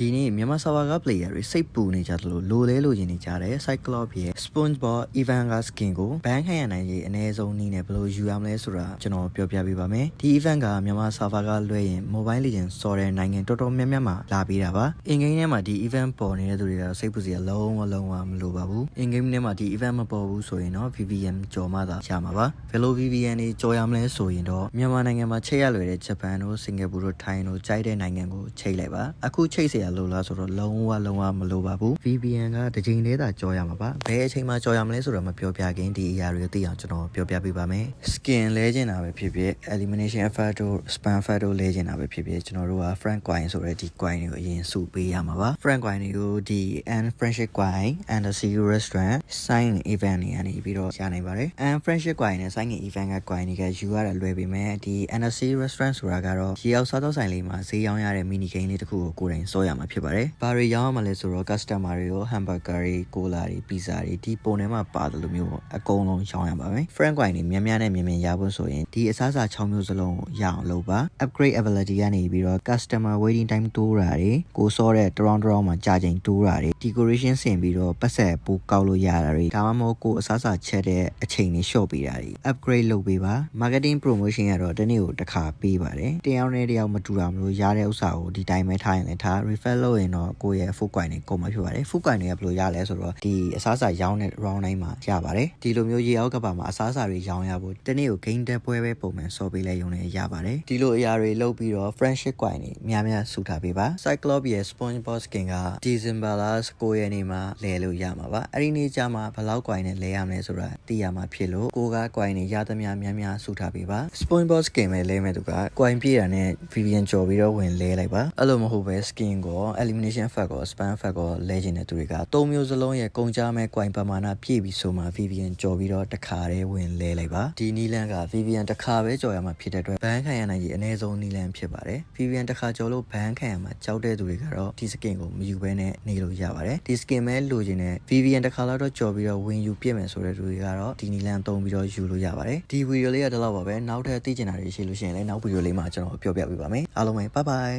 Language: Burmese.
ဒီနေ့မြန်မာဆာဗာက player တွေစိတ်ပူနေကြတယ်လို့လိုလဲလိုချင်နေကြတယ် Cyclops ရဲ့ SpongeBob event က skin ကိုဘန်ခံရနိုင်ရေးအနည်းဆုံးနည်းနဲ့ဘယ်လိုယူရမလဲဆိုတာကျွန်တော်ပြောပြပေးပါမယ်ဒီ event ကမြန်မာဆာဗာကလွှဲရင် Mobile Legends စော်တဲ့နိုင်ငံတော်တော်များများမှာလာပေးတာပါ in game ထဲမှာဒီ event ပေါ်နေတဲ့သူတွေကတော့စိတ်ပူစရာလုံးဝမလိုပါဘူး in game ထဲမှာဒီ event မပေါ်ဘူးဆိုရင်တော့ VPN ကြော်မှသာရမှာပါဘယ်လို VPN တွေကြော်ရမလဲဆိုရင်တော့မြန်မာနိုင်ငံမှာချိတ်ရလွယ်တဲ့ဂျပန်တို့စင်ကာပူတို့ထိုင်းတို့ကြိုက်တဲ့နိုင်ငံကိုချိတ်လိုက်ပါအခုချိတ်เสียလို့လားဆိုတော့လုံးဝမလိုပါဘူး VPN ကတစ်ချိန်တည်းသာကြော်ရမှာပါဘယ်အချိန်မှာကြော်ရမလဲဆိုတော့မပြောပြခင်ဒီအရာတွေကိုသိအောင်ကျွန်တော်ပြောပြပေးပါမယ် skin လဲကျင်တာပဲဖြစ်ဖြစ် elimination effect တို့ spam effect တို့လဲကျင်တာပဲဖြစ်ဖြစ်ကျွန်တော်တို့က friend coin ဆိုတဲ့ဒီ coin တွေကိုအရင်စုပေးရမှာပါ friend coin တွေကိုဒီ and friendship coin and the sea restaurant sign event တွေကနေပြီးတော့ရနိုင်ပါတယ် and friendship coin နဲ့ sign event က coin တွေကယူရတာလွယ်ပေမဲ့ဒီ and the sea restaurant ဆိုတာကတော့ရေအောက်စားသောက်ဆိုင်လေးမှာဈေးရောင်းရတဲ့ mini game လေးတစ်ခုကိုကိုယ်တိုင်စောရမှာဖြစ်ပါတယ်ဘာတွေရောင်းရမှာလဲဆိုတော့ customer တွေကို hamburger တွေ cola တွေ pizza တွေဒီပုံထဲမှာပါတယ်လို့မျိုးအကုန်လုံးရောင်းရပါမယ် friend coin တွေများနဲ့မြင်ရဖို့ဆိုရင်ဒီအစားအစာ6မျိုးစလုံးကိုရအောင်လုပ်ပါ upgrade ability ကနေပြီးတော့ customer waiting time တိုးတာတွေကိုစောတဲ့ drone မှာကြာချိန်တိုးတာတွေ decoration ဆင်ပြီးတော့ပတ်ဆက်ပိုကောက်လို့ရတာတွေဒါမှမဟုတ်ကိုအစားအစာချက်တဲ့အချိန်တွေ short ပေးတာတွေ upgrade လုပ်ပေးပါ marketing promotion ကတော့တစ်နေ့ကိုတစ်ခါပေးပါတယ်တယောက်နဲ့တယောက်မတူတာမလို့ရတဲ့ဥစ္စာကိုဒီတိုင်းပဲထားရင်လည်းထား refer လုပ်ရင်တော့ကိုယ့်ရဲ့ food coin တွေကုန်မှာဖြစ်ပါတယ် food coin တွေကဘယ်လိုရလဲဆိုတော့ဒီအစားအစာရောင်းတဲ့ round တိုင်းမှာရပါတယ်ဒီလိုမျိုးရေအောက်ကပါမှာအစားအစာတွေရောင်းရဖို့တစ်နေ့ကို gain တက်ပွဲပဲပုံမှန်စော်ပေးလိုက်ရုံနဲ့ရပါတယ်ဒီလိုအရာတွေလုပ်ပြီးတော့ friendship coin တွေများစုထားပေးပါ Cyclops ရဲ့ SpongeBob skin က December 9 ရက်နေ့မှာလဲလို့ရမှာပါအဲ့ဒီနေ့ကျမှဘယ်လောက် coin နဲ့လဲရမလဲဆိုတာသိရမှာဖြစ်လို့ကိုက coin တွေရသမျှများစုထားပေးပါ SpongeBob skin ပဲလဲမဲ့သူက coin ပြည့်တာနဲ့ VPN ကြော်ပြီးတော့ဝင်လဲလိုက်ပါအဲ့လိုမဟုတ်ပဲ skin ကို elimination effect ကို spam effect ကိုလဲကျင်တဲ့သူတွေက၃မျိုးစလုံးရဲ့ကုန်ကြမဲ့ coin ပမာဏပြည့်ပြီဆိုမှ VPN ကြော်ပြီးတော့တစ်ခါတည်းဝင်လဲလိုက်ပါဒီနီလန်က VPN တစ်ခါပဲကြော်ရမှာဖြစ်တဲ့အတွက်ဘန်ခံရနိုင်ကြီးအနည်းဆုံးနီလန်ဖြစ်ပါတယ် VPN တစ်ခါကြော်လို့ဘန်ခံရမှာကြောက်တဲ့သူတွေကတော့ဒီ skin ကိုမယူဘဲနဲ့နေလို့ရပါတယ်ဒီ skin ပဲလိုချင်တဲ့ VPN တစ်ခါတော့ကြော်ပြီးတော့ဝင်ယူပြစ်မယ်ဆိုတဲ့သူတွေကတော့ဒီနီလန်သုံးပြီးတော့ယူလို့ရပါတယ်ဒီဗီဒီယိုလေးကဒီလောက်ပါပဲနောက်ထပ်သိချင်တာတွေရှိလို့ရှိရင်လည်းနောက်ဗီဒီယိုလေးမှာကျွန်တော်ပြောပြပေးပါမယ်အားလုံးပဲ bye bye